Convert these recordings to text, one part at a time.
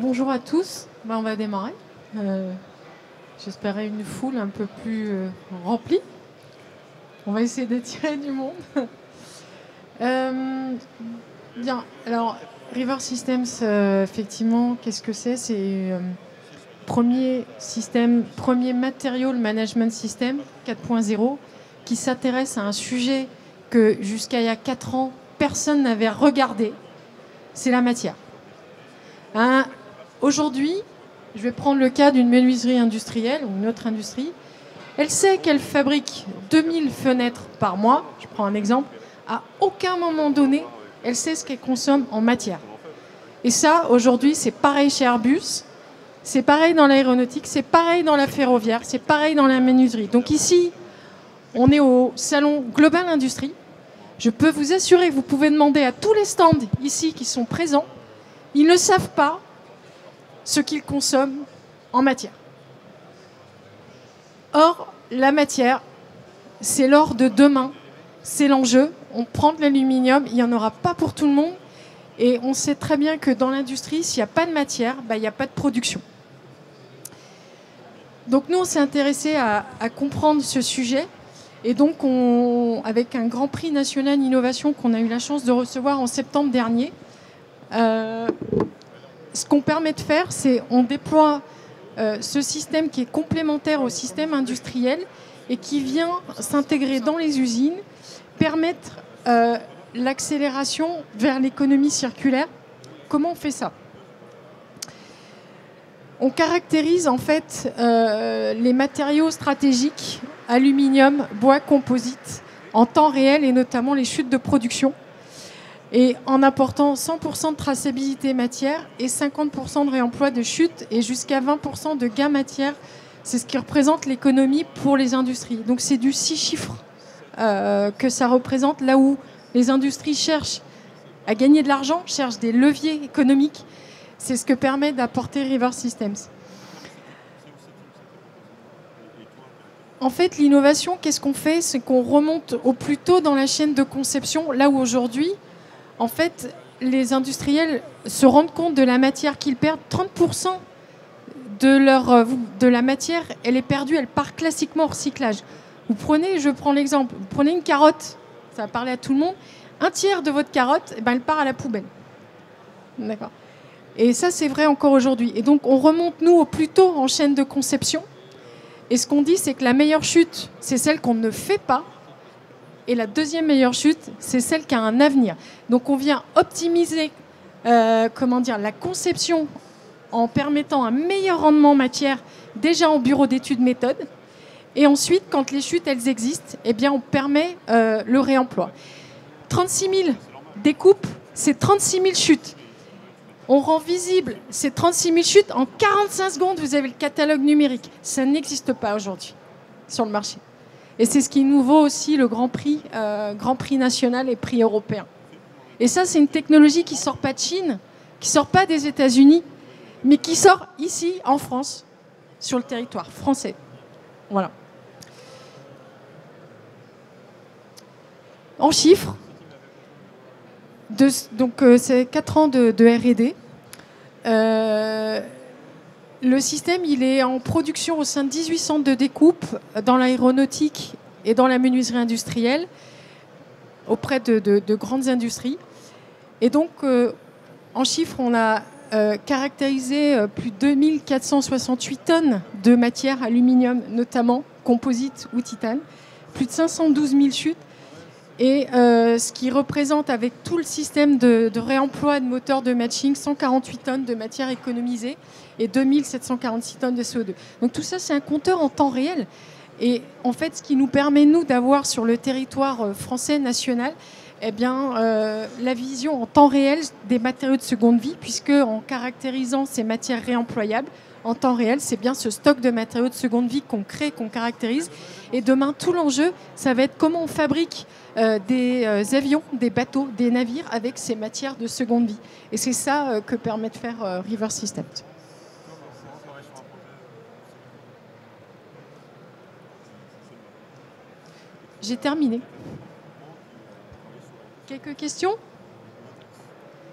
bonjour à tous. On va démarrer. J'espérais une foule un peu plus remplie. On va essayer d'attirer du monde. Bien, alors River Systems, effectivement, qu'est-ce que c'est? C'est premier Material Management System 4.0 qui s'intéresse à un sujet que jusqu'à il y a 4 ans, personne n'avait regardé. C'est la matière. Aujourd'hui, je vais prendre le cas d'une menuiserie industrielle ou une autre industrie. Elle sait qu'elle fabrique 2000 fenêtres par mois. Je prends un exemple. À aucun moment donné, elle sait ce qu'elle consomme en matière. Et ça, aujourd'hui, c'est pareil chez Airbus. C'est pareil dans l'aéronautique. C'est pareil dans la ferroviaire. C'est pareil dans la menuiserie. Donc ici, on est au salon Global Industrie. Je peux vous assurer que vous pouvez demander à tous les stands ici qui sont présents. Ils ne savent pas ce qu'ils consomment en matière. Or, la matière, c'est l'or de demain, c'est l'enjeu. On prend de l'aluminium, il n'y en aura pas pour tout le monde. Et on sait très bien que dans l'industrie, s'il n'y a pas de matière, il n'y a pas de production. Donc nous, on s'est intéressé à comprendre ce sujet. Et donc, avec un Grand Prix national innovation qu'on a eu la chance de recevoir en septembre dernier, ce qu'on permet de faire, c'est on déploie ce système qui est complémentaire au système industriel et qui vient s'intégrer dans les usines, permettre l'accélération vers l'économie circulaire. Comment on fait ça? On caractérise en fait les matériaux stratégiques, aluminium, bois, composite, en temps réel et notamment les chutes de production. Et en apportant 100% de traçabilité matière et 50% de réemploi de chute et jusqu'à 20% de gain matière. C'est ce qui représente l'économie pour les industries. Donc c'est du 6 chiffres que ça représente, là où les industries cherchent à gagner de l'argent, cherchent des leviers économiques. C'est ce que permet d'apporter River Systems. En fait, l'innovation, qu'est-ce qu'on fait? C'est qu'on remonte au plus tôt dans la chaîne de conception, là où aujourd'hui, en fait, les industriels se rendent compte de la matière qu'ils perdent. 30% de la matière, elle est perdue, elle part classiquement au recyclage. Je prends l'exemple, vous prenez une carotte, ça va parler à tout le monde, un tiers de votre carotte, elle part à la poubelle. D'accord. Et ça, c'est vrai encore aujourd'hui. Et donc, on remonte, nous, au plus tôt en chaîne de conception. Et ce qu'on dit, c'est que la meilleure chute, c'est celle qu'on ne fait pas. Et la deuxième meilleure chute, c'est celle qui a un avenir. Donc on vient optimiser la conception en permettant un meilleur rendement en matière déjà en bureau d'études méthode. Et ensuite, quand les chutes, elles existent, on permet le réemploi. 36 000 découpes, c'est 36 000 chutes. On rend visible ces 36 000 chutes. En 45 secondes, vous avez le catalogue numérique. Ça n'existe pas aujourd'hui sur le marché. Et c'est ce qui nous vaut aussi le Grand Prix national et prix européen. Et ça, c'est une technologie qui ne sort pas de Chine, qui ne sort pas des États-Unis, mais qui sort ici, en France, sur le territoire français. Voilà. En chiffres, c'est 4 ans de R&D. Le système, il est en production au sein de 18 centres de découpe dans l'aéronautique et dans la menuiserie industrielle auprès de grandes industries. Et donc, en chiffres, on a caractérisé plus de 2468 tonnes de matière aluminium, notamment composite ou titane, plus de 512 000 chutes. Et ce qui représente avec tout le système de réemploi de moteurs de matching 148 tonnes de matière économisée et 2746 tonnes de CO2. Donc tout ça, c'est un compteur en temps réel. Et en fait, ce qui nous permet, nous, d'avoir sur le territoire français national, la vision en temps réel des matériaux de seconde vie, puisque en caractérisant ces matières réemployables, en temps réel, c'est bien ce stock de matériaux de seconde vie qu'on crée, qu'on caractérise. Et demain, tout l'enjeu, ça va être comment on fabrique des avions, des bateaux, des navires avec ces matières de seconde vie. Et c'est ça que permet de faire River Systems. J'ai terminé. Quelques questions?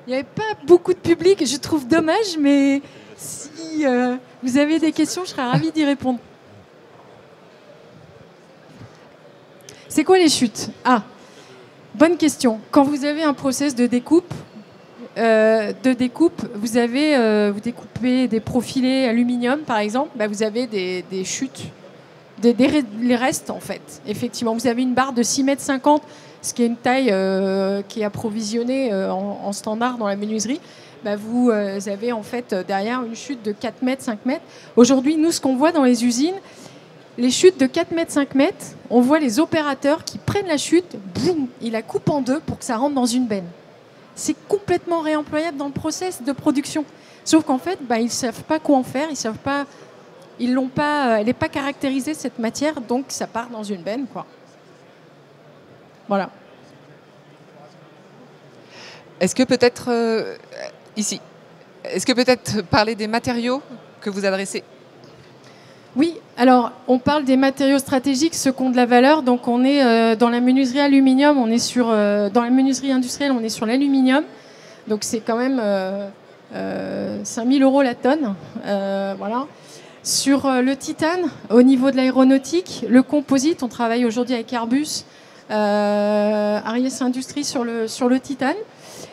Il n'y avait pas beaucoup de public, je trouve dommage, mais Si vous avez des questions, je serais ravie d'y répondre. C'est quoi les chutes? Ah, bonne question. Quand vous avez un process de découpe, vous découpez des profilés aluminium, par exemple, bah, vous avez des chutes, les restes, en fait. Effectivement, vous avez une barre de 6,50 m, ce qui est une taille qui est approvisionnée en standard dans la menuiserie. Bah, vous avez en fait derrière une chute de 4 mètres, 5 mètres. Aujourd'hui, nous, ce qu'on voit dans les usines, les chutes de 4 mètres, 5 mètres, on voit les opérateurs qui prennent la chute, boum, ils la coupent en deux pour que ça rentre dans une benne. C'est complètement réemployable dans le process de production. Sauf qu'en fait, bah, ils ne savent pas quoi en faire, elle n'est pas caractérisée, cette matière, donc ça part dans une benne, quoi. Voilà. Est-ce que peut-être, ici, parler des matériaux que vous adressez? Oui, alors on parle des matériaux stratégiques, ceux qui ont de la valeur. Donc on est dans la menuiserie aluminium, dans la menuiserie industrielle, on est sur l'aluminium. Donc c'est quand même 5 000 € la tonne. Voilà. Sur le titane, au niveau de l'aéronautique, le composite, on travaille aujourd'hui avec Airbus, Ariès Industries sur le titane.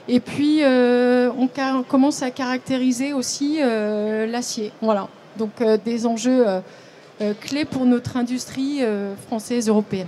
Et puis on commence à caractériser aussi l'acier. Voilà. Donc des enjeux clés pour notre industrie française, européenne.